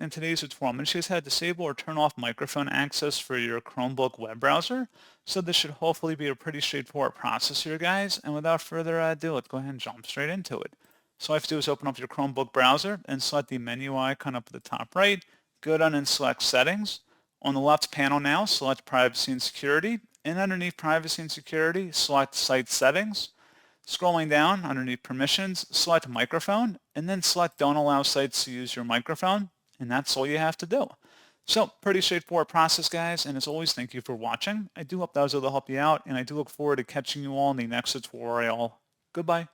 In today's tutorial, I'm going to show you how to disable or turn off microphone access for your Chromebook web browser. So this should hopefully be a pretty straightforward process here, guys. And without further ado, let's go ahead and jump straight into it. So all you have to do is open up your Chromebook browser and select the menu icon up at the top right. Go down and select Settings. On the left panel now, select Privacy and Security. And underneath Privacy and Security, select Site Settings. Scrolling down underneath Permissions, select Microphone, and then select Don't Allow Sites to Use Your Microphone, and that's all you have to do. So, pretty straightforward process, guys, and as always, thank you for watching. I do hope that was able to help you out, and I do look forward to catching you all in the next tutorial. Goodbye.